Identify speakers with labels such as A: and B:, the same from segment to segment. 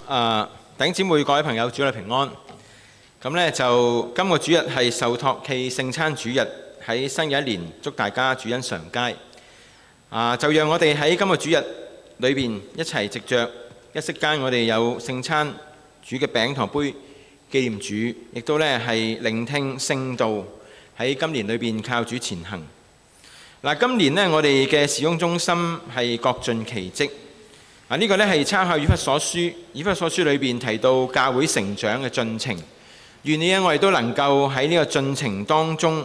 A: 弟兄姊妹各位朋友，主內平安。咁呢，就今個主日係受託暨聖餐主日，喺新嘅一年，祝大家主恩常佳。就讓我哋喺今個主日裏邊一齊藉着一息間，我哋有聖餐主嘅餅同杯紀念主，亦都呢係聆聽聖道喺今年裏邊靠主前行。今年呢，我哋嘅事工中心係各盡其職。呢個呢係參考以弗所書，以弗所書裏邊提到教會成長嘅進程。願意我哋都能夠喺呢個進程當中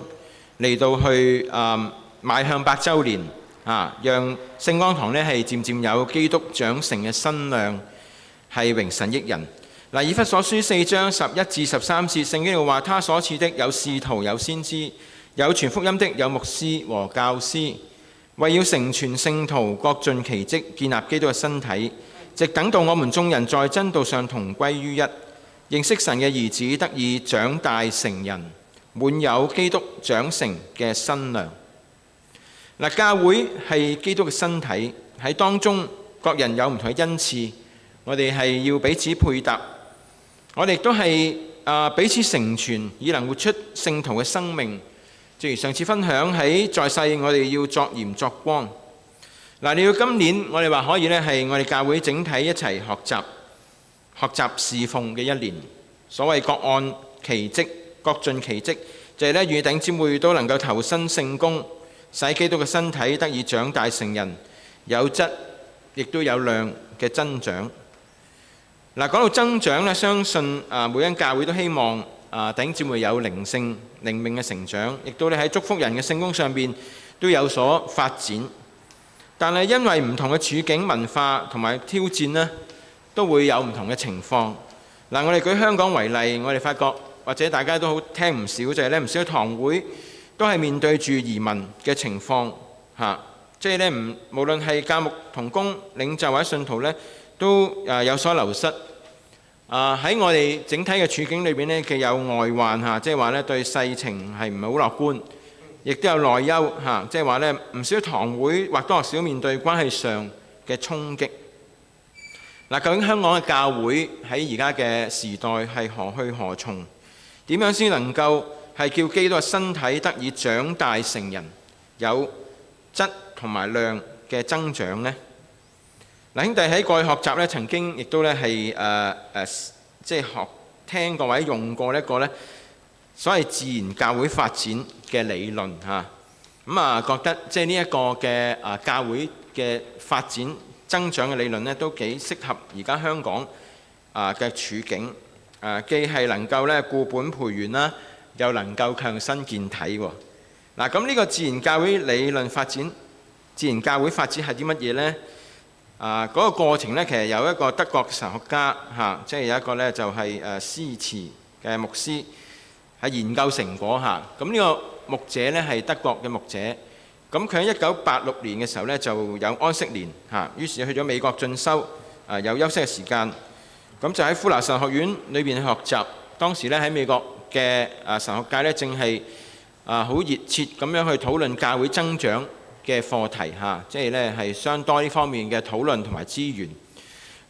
A: 嚟到去邁向100週年讓聖光堂呢係漸漸有基督長成嘅新亮，係榮神益人。以弗所書4章11至13節，聖經話：他所賜的有使徒，有先知，有傳福音的，有牧師和教師，為要成全聖徒，各盡其職，建立基督嘅身體，直等到我們眾人在真道上同歸於一，認識神嘅兒子，得以長大成人，滿有基督長成嘅身量。教會係基督嘅身體，喺當中各人有唔同嘅恩賜，我哋係要彼此配搭，我哋亦都係彼此成全，以能活出聖徒嘅生命。正如上次分享喺在世，我哋要作鹽作光。你要今年我哋話可以呢係我哋教會整體一齊學習侍奉嘅一年。所謂各按其職，各盡其職，就係呢與弟兄姊妹都能夠投身聖工，使基督嘅身體得以長大成人，有質亦都有量嘅增長。講到增長呢，相信每間教會都希望弟兄姊妹有靈性靈命嘅成長，亦都喺祝福人嘅聖工上邊都有所發展。但係因為唔同嘅處境、文化同埋挑戰呢，都會有唔同嘅情況。我哋舉香港為例，我哋發覺或者大家都好聽唔少，就係呢唔少堂會都係面對住移民嘅情況即係呢無論係教牧同工、領袖或者信徒呢，都有所流失。喺我哋整體嘅處境裏邊呢，既有外患即係話呢對世情係唔係好樂觀，亦都有內憂即係話呢唔少堂會或多或少面對關係上嘅衝擊。究竟香港嘅教會喺而家嘅時代係何去何從？點樣先能夠係叫基督嘅身體得以長大成人，有質同埋量嘅增長呢？兄弟喺過去學習呢，曾經亦都呢係即係聽過或者用過一個呢所謂自然教會發展嘅理論覺得即係呢一個嘅教會嘅發展增長嘅理論呢，都幾適合而家香港嘅處境。既係能夠呢固本培元啦，又能夠強身健體喎。咁呢個自然教會理論發展，自然教會發展係啲乜嘢呢？嗰個過程呢，其實有一個德國神學家即係有一個呢就係施茨嘅牧師係研究成果咁呢個牧者呢係德國嘅牧者，咁佢喺1986年嘅時候呢就有安息年於是去咗美國進修，有休息嘅時間，咁就喺富勒神學院裏邊去學習。當時呢喺美國嘅神學界呢，正係好熱切咁樣去討論教會增長嘅課題即係呢係相當呢方面嘅討論同埋資源。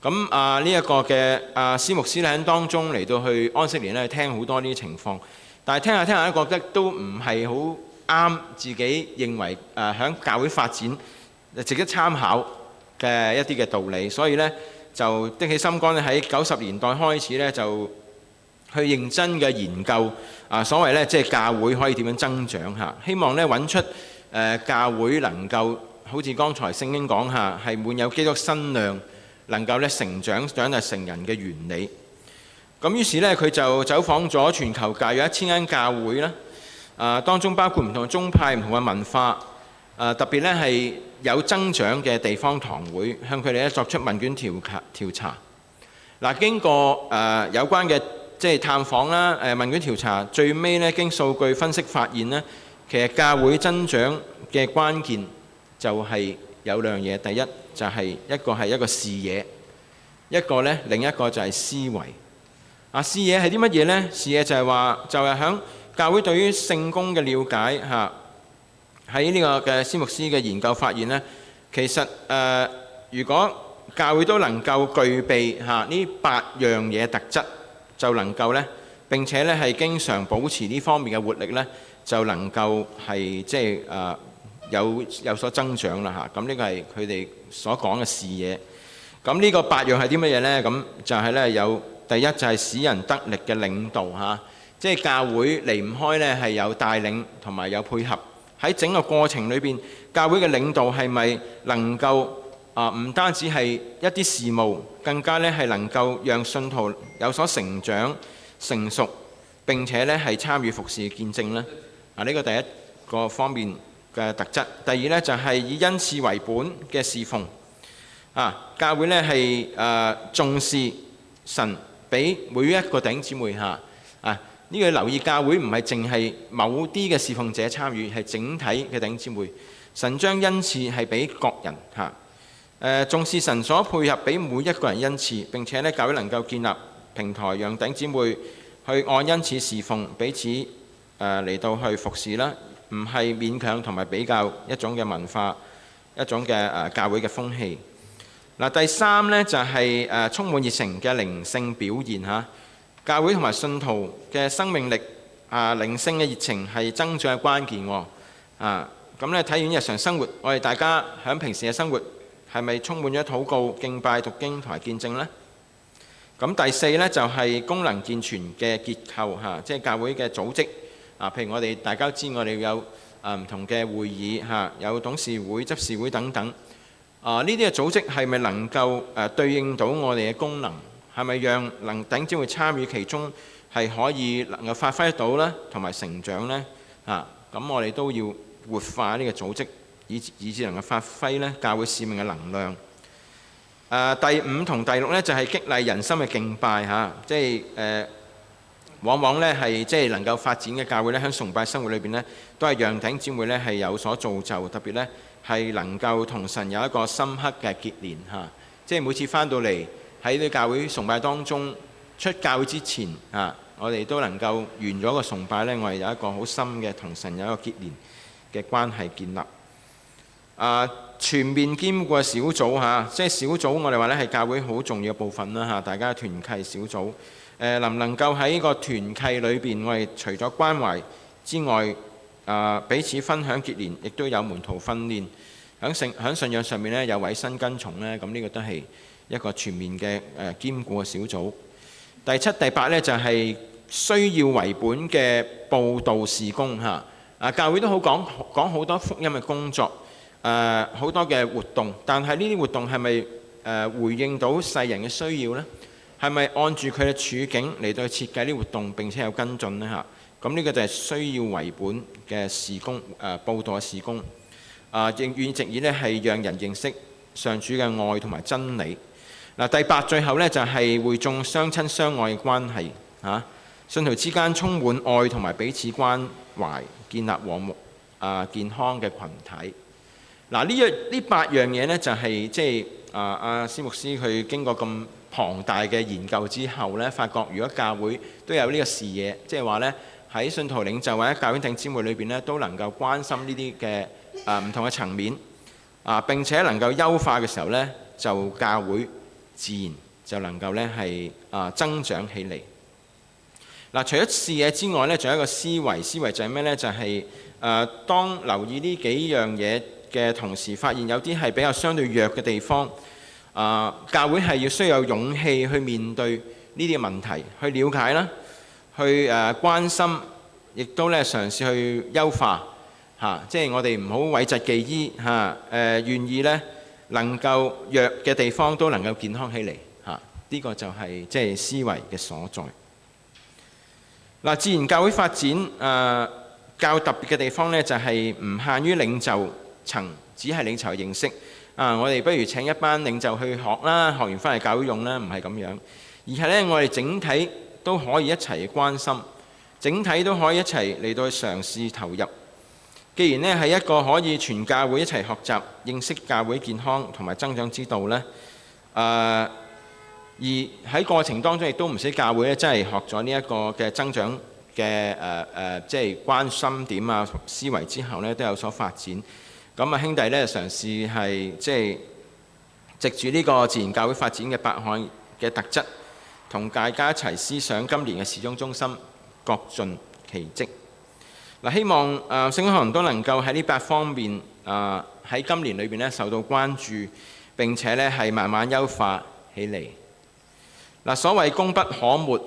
A: 咁呢一個嘅施牧師喺當中嚟到去安息年呢，聽好多呢啲情況，但係聽下聽下覺得都唔係好啱自己認為響教會發展值得參考嘅一啲嘅道理，所以呢就的起心肝咧，喺90年代開始呢，就去認真嘅研究所謂呢即係教會可以點樣增長希望呢揾出教會能夠好似剛才聖經講係滿有基督身量，能夠呢成長長大成人嘅原理。咁於是呢，佢就走訪咗全球大約1000間教會啦，當中包括唔同嘅宗派、唔同嘅文化，特別呢係有增長嘅地方堂會，向佢哋呢作出問卷調查。經過有關嘅即係探訪啦、問卷調查，最尾呢經數據分析發現呢，其實教會增長嘅關鍵就係有兩樣嘢。第一就係一個視野，另一個就係思維。視野係啲乜嘢呢？視野就係話就係響教會對於聖工嘅了解喺呢個嘅施牧師嘅研究發現呢，其實如果教會都能夠具備呢8樣嘢特質，就能夠呢，並且呢係經常保持呢方面嘅活力呢，就能夠係即係有所增長啦嚇。咁呢個係佢哋所講嘅視野。咁呢個8樣係啲乜嘢呢？咁就係呢，有第一就係使人得力嘅領導嚇，即係教會離唔開呢係有帶領同埋有配合。喺整個過程裏邊，教會嘅領導係咪能夠唔單止係一啲事務，更加呢係能夠讓信徒有所成長、成熟，並且呢係參與服侍嘅見證呢？呢個第一個方面嘅特質。第二呢，就係以恩賜為本嘅侍奉。教會呢係重視神俾每一個弟兄姊妹呢個留意，教會唔係淨係某啲嘅侍奉者參與，係整體嘅弟兄姊妹。神將恩賜係俾各人重視神所配合俾每一個人恩賜，並且呢教會能夠建立平台，讓弟兄姊妹去按恩賜侍奉，彼此嚟到去服侍啦，唔係勉強同埋比較一種嘅文化，一種嘅教會嘅風氣。第三呢，就係充滿熱誠嘅靈性表現嚇。教會同埋信徒嘅生命力靈性嘅熱情係增長嘅關鍵喎。咁咧睇完日常生活，我哋大家喺平時嘅生活係咪充滿咗禱告、敬拜、讀經同埋見證呢？咁第四呢，就係功能健全嘅結構嚇，即係教會嘅組織譬如我哋大家都知，我哋有唔同嘅會議有董事會、執事會等等。呢啲嘅組織係咪能夠對應到我哋嘅功能？係咪讓弟兄姊妹參與其中係可以能夠發揮到呢，同埋成長呢？咁我哋都要活化呢個組織，以至能夠發揮呢教會使命嘅能量。第五同第六呢，就係激勵人心嘅敬拜即係往往呢係即係能夠發展嘅教會呢，喺崇拜生活裏邊呢，都係讓弟兄姊妹呢係有所造就，特別呢係能夠同神有一個深刻嘅結連即係每次翻到嚟喺啲教會崇拜當中，出教會之前我哋都能夠完咗個崇拜呢，我哋有一個好深嘅同神有一個結連嘅關係建立。全面兼顧嘅小組即係小組，我哋話呢係教會好重要嘅部分啦大家團契小組能唔能夠喺個團契裏邊，我哋除咗關懷之外，彼此分享結連，亦都有門徒訓練，喺信仰上面呢有委身跟從呢，咁呢個都係一個全面嘅兼顧嘅小組。第七、第八呢，就係需要為本嘅佈道事工教會都好講好多福音嘅工作，好多嘅活動，但係呢啲活動係咪回應到世人嘅需要呢？係咪按住佢嘅處境嚟到設計呢啲活動並且有跟進呢？咁呢個就係需要為本嘅事工，佈道嘅事工。願意直意呢係讓人認識上主嘅愛同埋真理。第八，最後呢，就係會眾相親相愛嘅關係信徒之間充滿愛同埋彼此關懷，建立和睦健康嘅群體。呢8樣嘢呢，就係即係司牧師佢經過咁龐大嘅研究之後呢，發覺如果教會都有呢個視野，即係話呢喺信徒領袖或者教會弟兄姊妹裏邊呢，都能夠關心呢啲嘅唔同嘅層面並且能夠優化嘅時候呢，就教會自然就能夠呢係增長起嚟。除咗視野之外呢，仲有一個思維就係咩呢？就係當留意呢幾樣嘢嘅同時，發現有啲係比較相對弱嘅地方，教會係要需要有勇氣去面對呢啲問題，去了解啦，去關心，亦都咧嘗試去優化即係我哋唔好諱疾忌醫願意呢能夠弱嘅地方都能夠健康起嚟呢個就係即係思維嘅所在。自然教會發展較特別嘅地方呢，就係唔限於領袖層，只係領袖認識我哋不如請一班領袖去學啦，學完翻嚟教會用啦，唔係咁樣，而係呢，我哋整體都可以一齊關心，整體都可以一齊嚟到去嘗試投入。既然呢係一個可以全教會一齊學習認識教會健康同埋增長之道呢，而喺過程當中亦都唔使教會咧，真係學咗呢一個嘅增長嘅即係關心點思維之後呢，都有所發展。咁兄弟呢，嘗試係即係藉住呢個自然教會發展嘅8項嘅特質，同大家一齊思想今年嘅時鐘中心，各盡其職。希望聖經學堂都能夠喺呢8方面喺今年裏邊受到關注，並且係慢慢優化起嚟。所謂功不可沒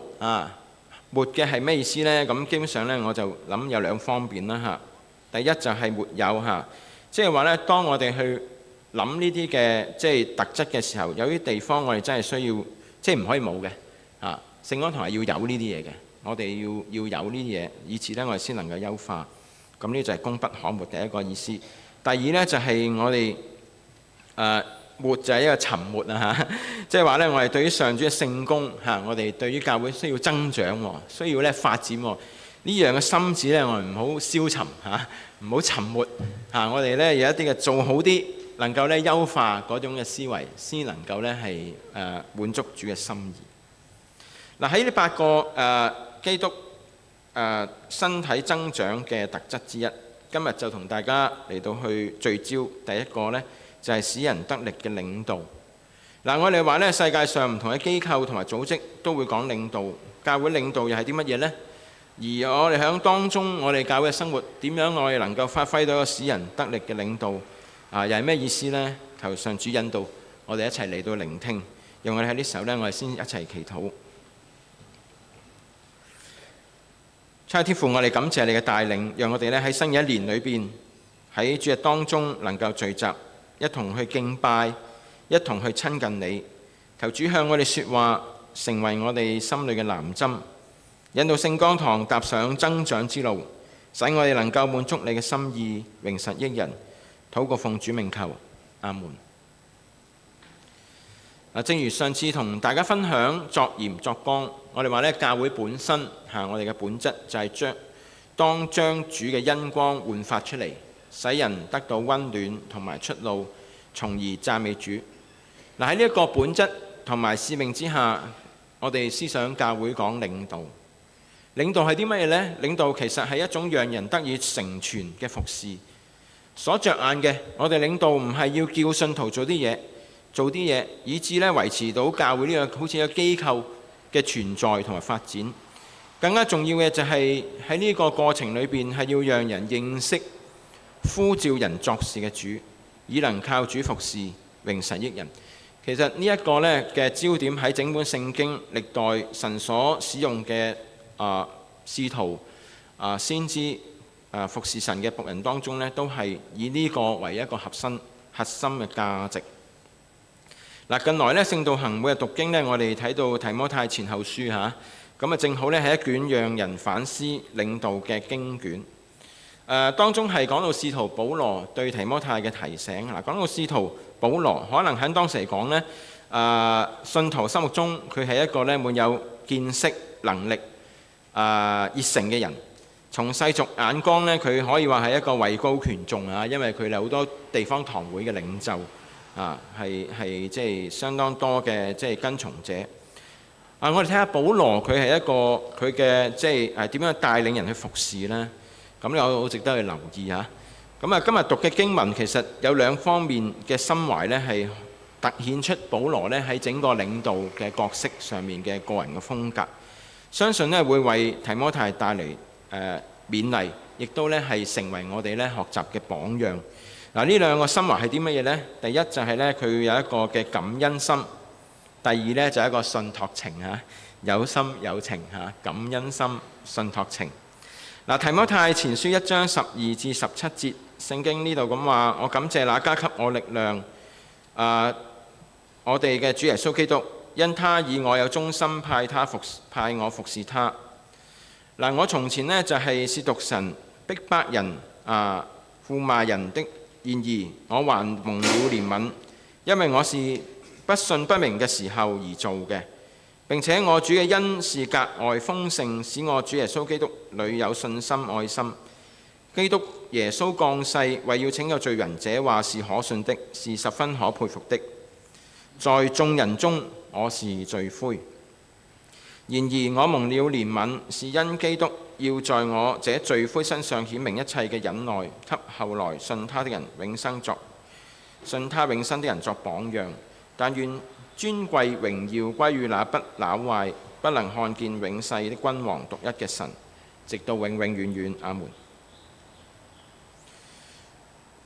A: 沒嘅係咩意思呢？咁基本上呢，我就諗有2方面啦。第一就係沒有即係話呢，當我哋去諗呢啲嘅特質嘅時候，有啲地方我哋真係需要唔可以冇嘅。聖經學堂係要有呢啲嘢嘅，我哋要有呢啲嘢，以至呢我哋先能夠優化。咁呢就係功不可沒第一個意思。第二呢，就係我哋沒就係一個沉沒即係話呢，我哋對於上主嘅聖工我哋對於教會需要增長，需要發展呢樣嘅心志呢，我哋唔好消沉唔好沉沒我哋呢有一啲嘅做好啲，能夠呢優化嗰種嘅思維，先能夠呢係滿足主嘅心意。喺呢8個基督身體增長嘅特質之一，今日就同大家嚟到去聚焦。第一個呢，就係使人得力嘅領導。我哋話呢，世界上唔同嘅機構同埋組織都會講領導，教會領導又係啲乜嘢呢？而我哋喺當中，我哋教會嘅生活點樣我哋能夠發揮到一個使人得力嘅領導又係咩意思呢？求上主引導我哋一齊嚟到聆聽，讓我哋喺呢時候呢，我哋先一齊祈禱。親愛的天父，我哋感謝你嘅帶領，讓我哋呢喺新嘅一年裏邊，喺主日當中能夠聚集，一同去敬拜，一同去親近你。求主向我哋說話，成為我哋心裏嘅藍針，引導聖光堂踏上增長之路，使我哋能夠滿足你嘅心意，榮神益人。禱告奉主名求，阿門。正如上次同大家分享作鹽作光，我哋話呢，教會本身我哋嘅本質就係當將主嘅恩光煥發出嚟，使人得到溫暖同埋出路，從而讚美主。喺呢一個本質同埋使命之下，我哋思想教會講領導。領導係啲乜嘢呢？領導其實係一種讓人得以成全嘅服侍。所着眼嘅，我哋領導唔係要叫信徒做啲嘢，以致呢維持到教會呢個好似一個機構嘅存在同埋發展。更加重要嘅就係喺呢個過程裏邊，係要讓人認識呼召人作事嘅主，以能靠主服侍，榮神益人。其實呢一個呢嘅焦點喺整本聖經歷代神所使用嘅使徒先知服侍神嘅僕人當中呢，都係以呢個為一個核心嘅價值。近來呢，聖道行每日讀經呢，我哋睇到提摩太前後書咁正好呢係一卷讓人反思領導嘅經卷。當中係講到使徒保羅對提摩太嘅提醒。講到使徒保羅，可能喺當時嚟講呢，信徒心目中佢係一個呢滿有見識、能力、熱誠嘅人。從世俗眼光呢，佢可以話係一個位高權重因為佢哋好多地方堂會嘅領袖係即係相當多嘅即係跟從者。我哋睇下保羅佢係一個佢嘅即係點樣帶領人去服侍呢？咁有好值得去留意咁今日讀嘅經文其實有2方面嘅心懷呢，係突顯出保羅呢喺整個領導嘅角色上面嘅個人嘅風格。相信呢會為提摩太帶嚟勉勵，亦都呢係成為我哋呢學習嘅榜樣。呢2個心懷係啲乜嘢呢？第一就係呢，佢有一個嘅感恩心；第二呢，就係一個信託情有心有情感恩心、信託情。提摩太前書1章12至17節，聖經呢度咁話：我感謝那加給我力量，我哋嘅主耶穌基督，因他以我有忠心派我服侍他。我從前呢，就係褻瀆神、逼迫人、負罵人的，然而我還蒙了憐憫，因為我是不信不明嘅時候而做嘅。並且我主嘅恩是格外豐盛，使我主耶穌基督裏有信心愛心。基督耶穌降世為要拯救罪人，這話是可信的，是十分可佩服的。在眾人中我是罪魁，然而我蒙了憐憫，是因基督要在我這罪魁身上顯明一切嘅忍耐，給後來信他永生的人作榜樣。但願尊貴榮耀歸於那不朽壞、不能看見永世的君王獨一嘅神，直到永永遠遠。阿門。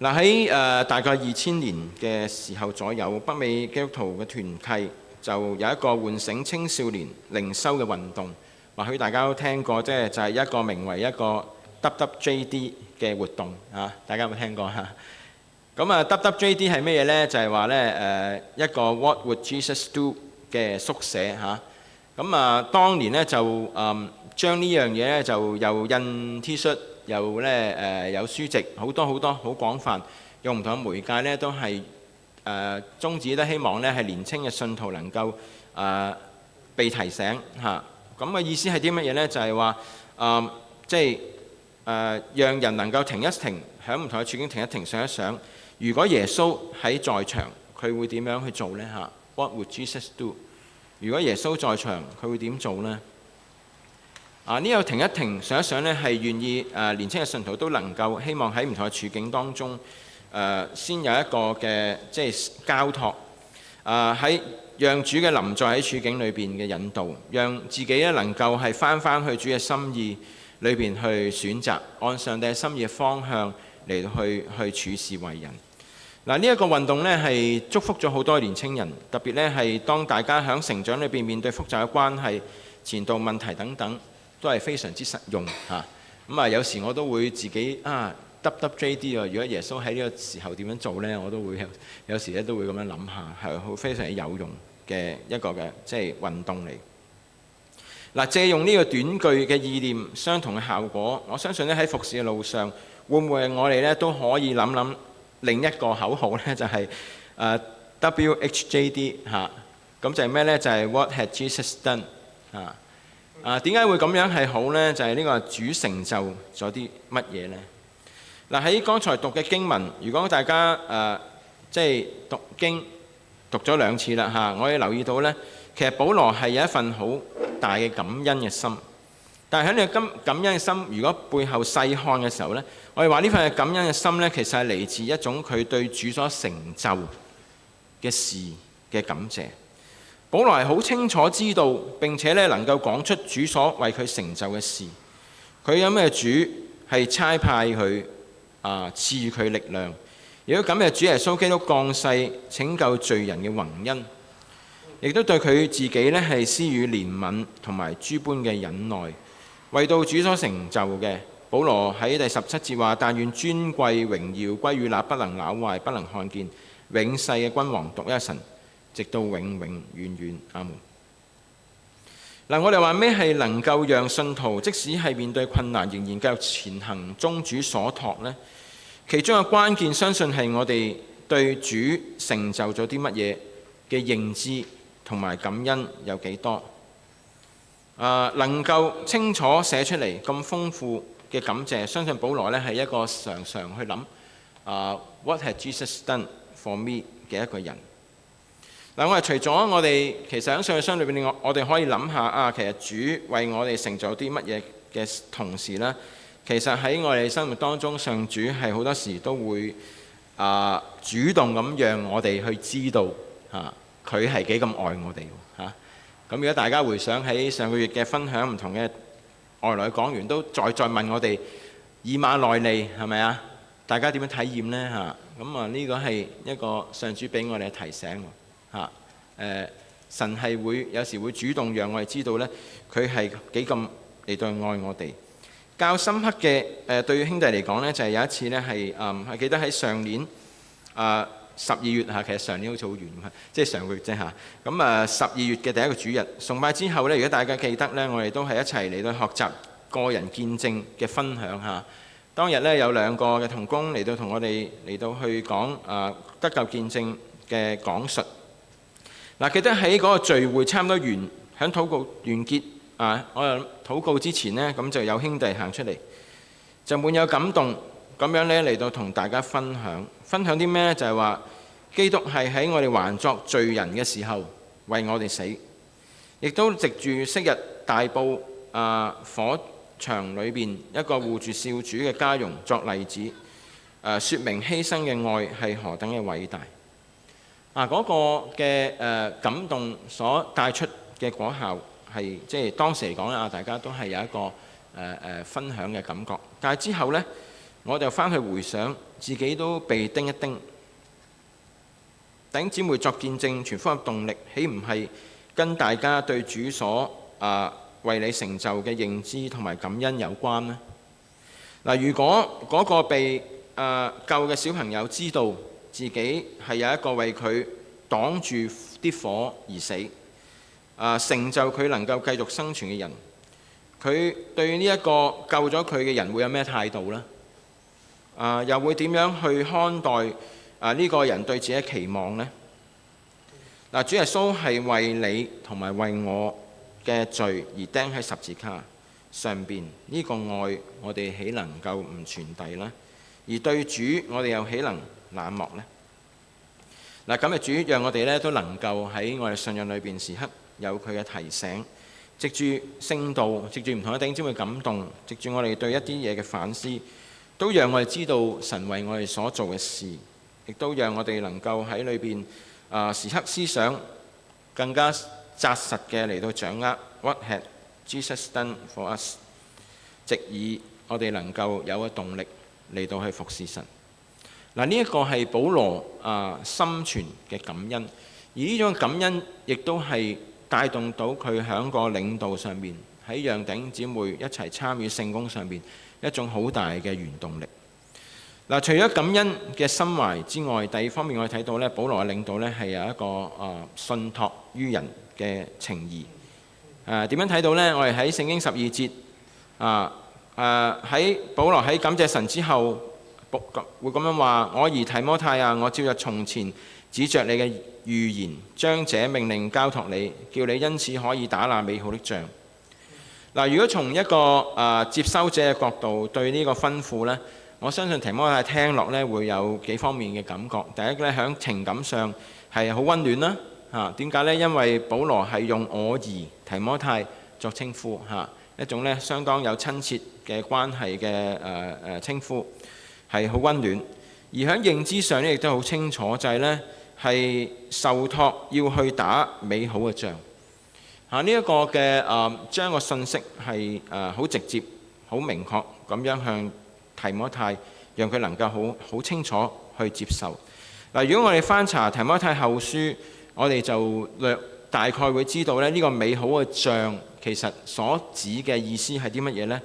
A: 嗱，喺大概2000年嘅時候左右，北美基督徒嘅團契就有一個喚醒青少年靈修嘅運動。或許大家都聽過，就係一個名為一個 WWJD 嘅活動啊！大家有冇聽過嚇？咁啊 WWJD 係咩嘢呢？就係話呢一個 What Would Jesus Do 嘅縮寫嚇。咁啊，當年呢就將呢樣嘢呢就又印 T 恤，又呢有書籍，好多好廣泛，用唔同嘅媒介呢都係宗旨都希望呢係年青嘅信徒能夠被提醒嚇。咁嘅意思係啲乜嘢呢？就係話讓人能夠停一停，喺唔同嘅處境停一停，想一想，如果耶穌喺在場，佢會點樣去做呢？嚇 What would Jesus do？ 如果耶穌在場，佢會點做呢？呢個停一停，想一想呢，係願意年輕嘅信徒都能夠希望喺唔同嘅處境當中，先有一個嘅交託，喺讓主嘅臨在喺處境裏邊嘅引導，讓自己咧能夠係翻去主嘅心意裏邊去選擇，按上帝嘅心意嘅方向嚟去處事為人。嗱，呢一個運動呢係祝福咗好多年青人，特別呢係當大家喺成長裏邊面對複雜嘅關係、前度問題等等，都係非常之實用嚇。咁有時我都會自己WWJD 如果耶穌喺呢個時候點樣做呢？我都會有時咧都會咁樣諗下，係好非常之有用嘅一個嘅運動嚟。嗱，借用呢個短句嘅意念，相同嘅效果，我相信咧喺服侍嘅路上，會唔會我哋咧都可以諗另一個口號呢？就係WHJD 嚇，咁就係咩呢？就係 What had Jesus done 點解會咁樣係好呢？就係呢個主成就咗啲乜嘢呢？嗱，喺剛才讀嘅經文，如果大家讀經讀咗2次啦嚇，我哋留意到呢，其實保羅係有一份好大嘅感恩嘅心。但係喺呢個感恩嘅心，如果背後細看嘅時候呢，我哋話呢份感恩嘅心呢，其實係嚟自一種佢對主所成就嘅事嘅感謝。保羅係好清楚知道並且呢能夠講出主所為佢成就嘅事。佢有咩主係差派佢賜予佢力量，亦都感謝主耶穌基督降世拯救罪人嘅宏恩，亦都對佢自己呢係施予憐憫同埋諸般嘅忍耐，為到主所成就嘅。保羅喺第17節話：但願尊貴榮耀歸於那不能朽壞、不能看見、永世嘅君王獨一神，直到永永遠遠。阿門。嗱，我哋話咩係能夠讓信徒即使係面對困難，仍然繼續前行，忠主所託呢？其中嘅關鍵，相信係我哋對主成就咗啲乜嘢嘅認知同埋感恩有幾多？能夠清楚寫出嚟咁豐富嘅感謝，相信保羅呢係一個常常去諗What had Jesus done for me 嘅一個人。嗱，我哋除咗我哋其實喺上帝箱裏邊，我哋可以諗下其實主為我哋成就啲乜嘢嘅同時呢，其實喺我哋生活當中，上主係好多時都會主動咁讓我哋去知道佢係幾咁愛我哋嚇。咁如果大家回想喺上個月嘅分享，唔同嘅外來講員都再問我哋以馬內利係咪啊？大家點樣體驗呢嚇？咁呢個係一個上主俾我哋嘅提醒嚇。神係會有時會主動讓我哋知道呢，佢係幾咁嚟到愛我哋。較深刻嘅對兄弟嚟講呢，就係有一次呢係記得喺上年12月嚇，其實上年好似好遠即係上個月啫嚇。咁12月嘅第一個主日崇拜之後呢，如果大家記得呢，我哋都係一齊嚟到學習個人見證嘅分享嚇。當日呢，有2個嘅同工嚟到同我哋嚟到去講得救見證嘅講述。記得喺嗰個聚會差唔多響禱告完結我哋禱告之前呢，咁就有兄弟行出嚟，就滿有感動咁樣呢嚟到同大家分享啲咩呢？就係話基督係喺我哋還作罪人嘅時候為我哋死，亦都藉住昔日大埔火場裏邊一個護住少主嘅家傭作例子，説明犧牲嘅愛係何等嘅偉大。嗰個嘅感動所帶出嘅果效係即係當時嚟講咧，大家都係有一個分享嘅感覺。但係之後呢，我就翻去回想自己都被叮一叮，弟兄姊妹作見證傳福音動力，豈唔係跟大家對主所為你成就嘅認知同埋感恩有關呢？嗱，如果嗰個被救嘅小朋友知道自己係有一個為佢擋住啲火而死，成就佢能夠繼續生存嘅人，佢對呢一個救咗佢嘅人會有咩態度呢？又會點樣去看待呢個人對自己嘅期望呢？主耶穌係為你同埋為我嘅罪而釘喺十字架上邊，呢個愛我哋豈能夠唔傳遞呢？而對主我哋又豈能冷漠呢？咁嘅主讓我哋咧都能夠喺我哋信仰裏邊時刻有佢嘅提醒，藉住聖道，藉住唔同嘅弟兄姊妹感動，藉住我哋對一啲嘢嘅反思，都讓我哋知道神為我哋所做嘅事，亦都讓我哋能夠喺裏邊時刻思想更加紮實嘅嚟到掌握 What had Jesus done for us， 藉以我哋能夠有個動力嚟到去服侍神。呢一個係保羅心存嘅感恩，而呢種感恩亦都係帶動到佢喺個領導上面，喺讓弟兄姊妹一齊參與聖工上面一種好大嘅原動力。除咗感恩嘅心懷之外，第二方面我哋睇到咧，保羅嘅領導咧係有一個信託於人嘅情義。點樣睇到呢？我哋喺聖經12節喺保羅喺感謝神之後，會咁樣話：我兒提摩太啊，我照着從前指着你嘅預言，將這命令交託你，叫你因此可以打那美好的仗。如果從一個接收者嘅角度對呢個吩咐呢，我相信提摩太聽落呢會有幾方面嘅感覺。第一呢，喺情感上係好溫暖啦。點解呢？因為保羅係用我兒提摩太作稱呼，一種呢相當有親切嘅關係嘅稱呼，係好溫暖。而喺認知上呢，亦都好清楚，就係呢係受託要去打美好嘅仗。呢一個嘅將個信息係好直接、好明確咁樣向提摩太，讓佢能夠好清楚去接受。如果我哋翻查提摩太後書，我哋就大概會知道咧，呢個美好嘅仗其實所指嘅意思係啲乜嘢呢？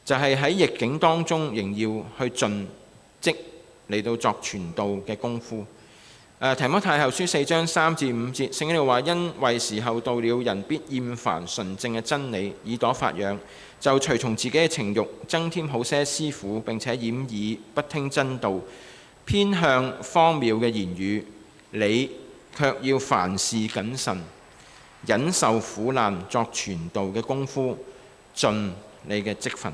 A: 就係喺逆境當中仍要去盡職嚟到作傳道嘅功夫。提摩太後書4章3至5節，聖經度話：因為時候到了，人必厭煩純正嘅真理，耳朵發癢，就隨從自己嘅情慾，增添好些師傅，並且掩耳不聽真道，偏向荒謬嘅言語。你卻要凡事謹慎，忍受苦難，作傳道嘅功夫，盡你嘅職分。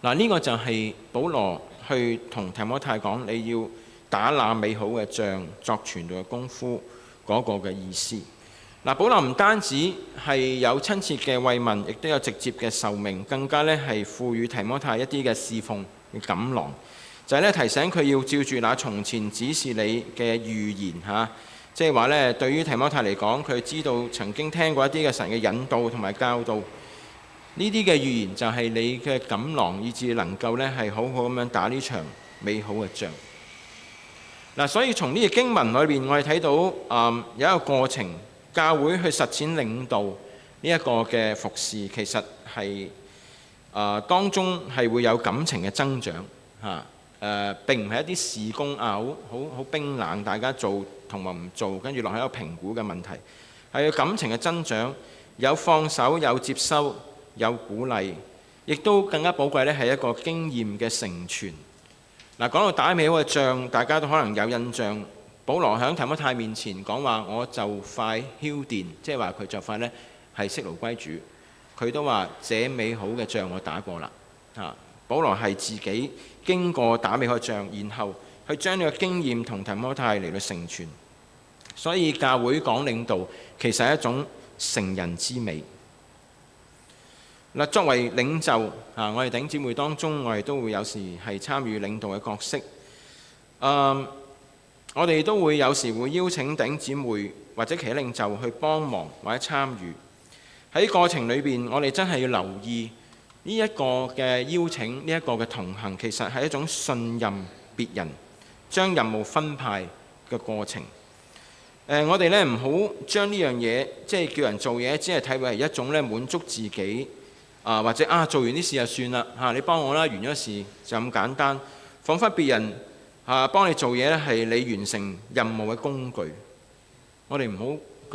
A: 呢個就係保羅去同提摩太講，你要打那美好嘅仗，作傳道嘅功夫嗰個嘅意思。保羅唔單止係有親切嘅慰問，亦都有直接嘅受命，更加咧係賦予提摩太一啲嘅侍奉嘅錦囊，就係咧提醒佢要照住那從前指示你嘅預言嚇，即係話咧對於提摩太嚟講，佢知道曾經聽過一啲嘅神嘅引導同埋教導，呢啲嘅預言就係你嘅錦囊，以致能夠咧係好好咁樣打呢場美好嘅仗。所以從呢個經文裏邊，我哋睇到有一個過程，教會去實踐領導呢一個嘅服侍，其實係當中係會有感情嘅增長嚇。並唔係一啲事工好冰冷，大家做同埋唔做，跟住落喺一個評估嘅問題，係有感情嘅增長，有放手，有接收，有鼓勵，亦都更加寶貴咧係一個經驗嘅成傳。講到打美好嘅仗，大家都可能有印象。保羅喺提摩太面前講話：我就快澆奠，即係話佢就快呢係息勞歸主。佢都話：這美好嘅仗我打過啦。保羅係自己經過打美好嘅仗，然後去將呢個經驗同提摩太嚟到成傳。所以教會講領導其實係一種成人之美。作為領袖，我哋弟兄姊妹當中，我哋都會有時係參與領導嘅角色。我哋都會有時會邀請弟兄姊妹或者其他領袖去幫忙或者參與。喺過程裏邊，我哋真係要留意呢一個嘅邀請，呢一個嘅同行，其實係一種信任別人、將任務分派嘅過程。我哋咧唔好將呢樣嘢，即係叫人做嘢，只係睇為一種咧滿足自己或者做完啲事就算啦你幫我啦，完咗事就咁簡單，彷彿別人幫你做嘢咧係你完成任務嘅工具。我哋唔好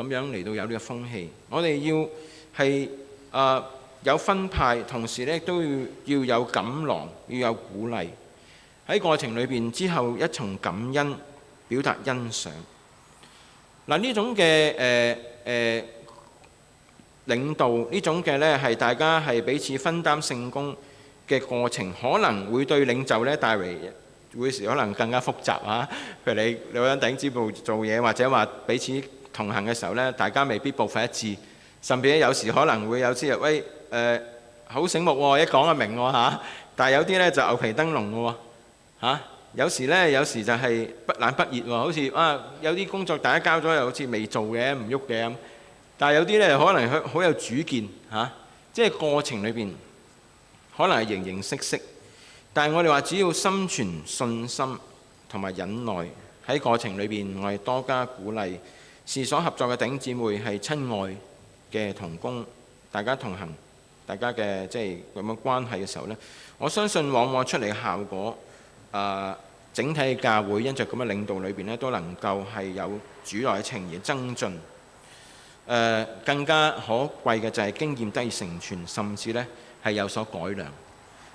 A: 咁樣嚟到有呢個風氣。我哋要係有分派，同時咧都要有錦囊，要有鼓勵。喺過程裏邊之後一重感恩，表達欣賞。呢種嘅領導，呢種嘅咧係大家係彼此分擔聖工嘅過程，可能會對領袖咧帶嚟會時可能更加複雜譬如你兩個弟兄姊妹做嘢，或者話彼此同行嘅時候咧，大家未必步伐一致，甚至咧有時可能會有啲喂好醒目喎，一講就明喎但係有啲咧就牛皮燈籠嘅喎有時就係不冷不熱喎，好似有啲工作大家交咗又好似未做嘅，唔喐嘅咁。但係有啲咧可能好有主見即係過程裏邊可能係形形色色。但係我哋話只要心存信心同埋忍耐，喺過程裏邊我哋多加鼓勵，事所合作嘅弟兄姊妹係親愛嘅同工，大家同行，大家嘅即係咁樣關係嘅時候呢，我相信往往出嚟嘅效果整體嘅教會因着咁嘅領導裏邊呢，都能夠係有主內嘅情誼增進。更加可貴嘅就係經驗得以成全，甚至呢係有所改良。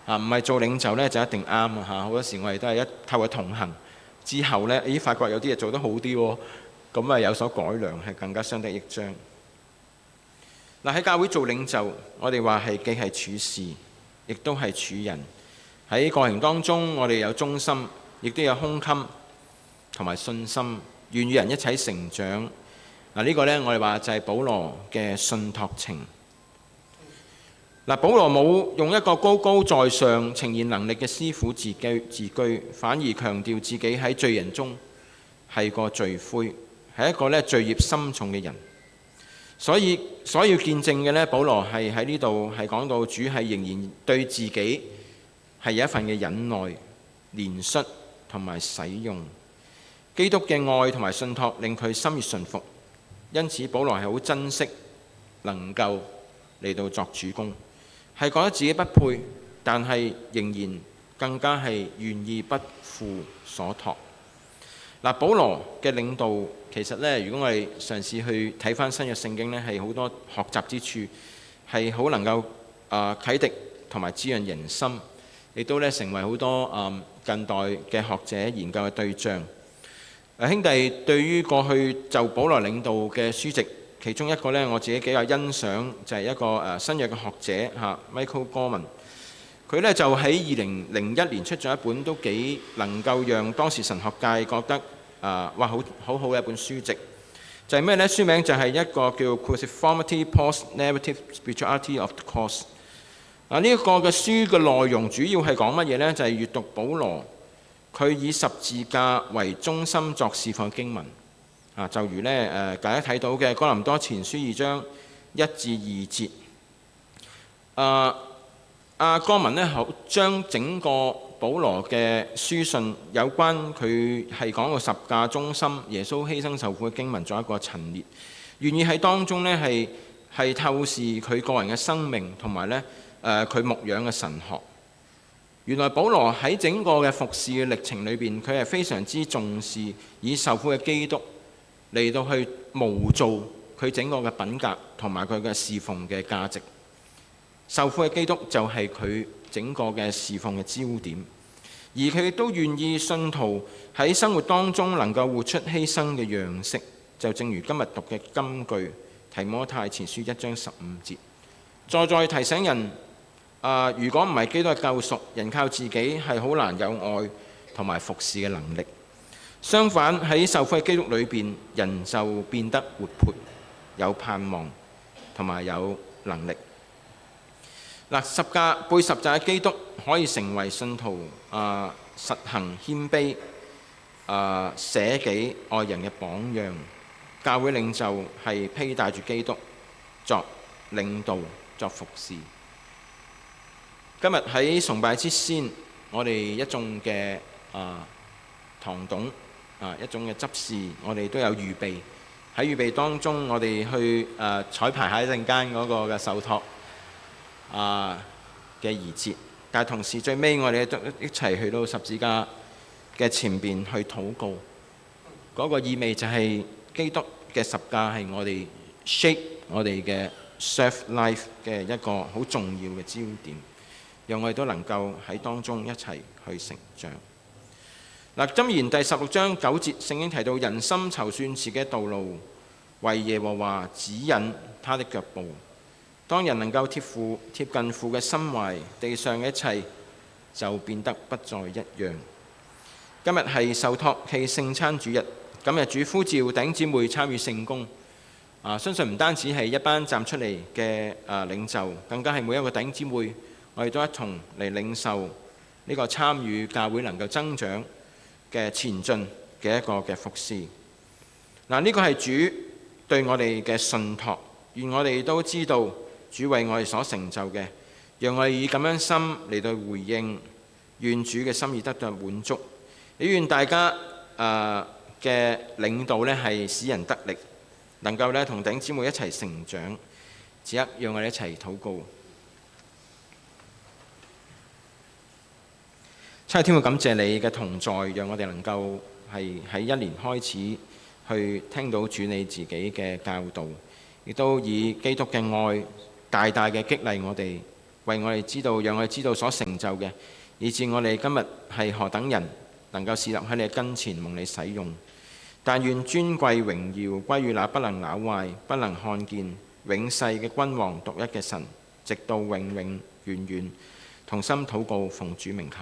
A: 唔係做領袖呢就一定啱好多時我哋都係透過同行之後呢，發覺有啲嘢做得好啲喎，咁有所改良，係更加相得益彰。喺教會做領袖，我哋話係既係處事，亦都係處人。喺過程當中，我哋有忠心，亦都有胸襟同埋信心，願與人一齊成長。呢個呢，我哋話就係保羅嘅信託情。保羅冇用一個高高在上呈現能力嘅師傅自居，反而強調自己喺罪人中係個罪魁，係一個咧罪孽深重嘅人。所以要見證嘅呢，保羅係喺呢度係講到主係仍然對自己係有一份嘅忍耐、憐恤同埋使用。基督嘅愛同埋信託令佢心悅順服，因此保羅係好珍惜能夠嚟到作主工，係覺得自己不配，但係仍然更加係願意不負所託。保羅嘅領導其實呢，如果我哋嘗試去睇返新約聖經呢，係好多學習之處，係好能夠啟迪同埋滋潤人心，亦都呢成為好多近代嘅學者研究嘅對象。兄弟對於過去就保羅領導嘅書籍，其中一個呢，我自己比較欣賞就係一個新約嘅學者Michael Gorman。佢呢就喺2001年出咗一本都幾能夠讓當時神學界覺得好好嘅一本書籍，就係咩呢？書名就係一個叫 Cruciformity Post-Narrative Spirituality of the Cross。呢一個嘅書嘅內容主要係講乜嘢呢？就係閱讀保羅佢以十字架為中心作侍奉經文。就如呢大家睇到嘅哥林多前書2章1至2節。哥文呢好將整個保羅嘅書信有關佢係講到十架中心耶穌犧牲受苦嘅經文做一個陳列，願意喺當中呢係透視佢個人嘅生命同埋呢佢牧養嘅神學。原來保羅喺整個嘅服侍嘅歷程裏邊，佢係非常之重視以受苦嘅基督嚟到去模造佢整個嘅品格同埋佢嘅侍奉嘅價值。受苦嘅基督就係佢整個嘅侍奉嘅焦點，而佢亦都願意信徒喺生活當中能夠活出犧牲嘅樣式，就正如今日讀嘅金句提摩太前書1章15節，再提醒人如果唔係基督嘅救贖，人靠自己係好難有愛同埋服侍嘅能力。相反喺受苦嘅基督裏邊，人就變得活潑、有盼望同埋有能力。背十架嘅基督可以成為信徒實行謙卑、捨己愛人嘅榜樣。教會領袖係披戴住基督作領導、作服侍。今日喺崇拜之先，我哋一眾嘅堂董一種嘅執事，我哋都有預備。喺預備當中，我哋去彩排下一陣間嗰個嘅受託嘅儀節，但係同時最尾我哋都一齊去到十字架嘅前邊去禱告。嗰個意味就係基督嘅十架係我哋 shape 我哋嘅 serve life 嘅一個好重要嘅焦點，讓我哋都能夠喺當中一齊去成長。嗱，箴言第16章9節，聖經提到人心籌算自己嘅道路，為耶和華指引他的腳步。當人能夠貼近父嘅心懷，地上嘅一切就變得不再一樣。今日係受託暨聖餐主日，今日主呼召弟兄姊妹參與聖工。相信唔單止係一班站出嚟嘅領袖，更加係每一個弟兄姊妹，我哋都一同嚟領受呢個參與教會能夠增長嘅前進嘅一個嘅服侍。嗱，呢個係主對我哋嘅信託，願我哋都知道主為我哋所成就嘅，讓我哋以咁樣心嚟到回應，願主嘅心意得到滿足。亦願大家嘅領導呢係使人得力，能夠呢同弟兄姊妹一齊成長。此刻讓我哋一齊禱告。親愛的天父，感謝你嘅同在，讓我哋能夠係喺一年開始去聽到主你自己嘅教導，亦都以基督嘅愛大大嘅激勵我哋，為我哋知道，讓我哋知道所成就嘅，以致我哋今日係何等人能夠侍立喺你嘅跟前蒙你使用。但願尊貴榮耀歸於那不能朽壞、不能看見、永世嘅君王獨一嘅神，直到永永遠遠。同心禱告，奉主名求。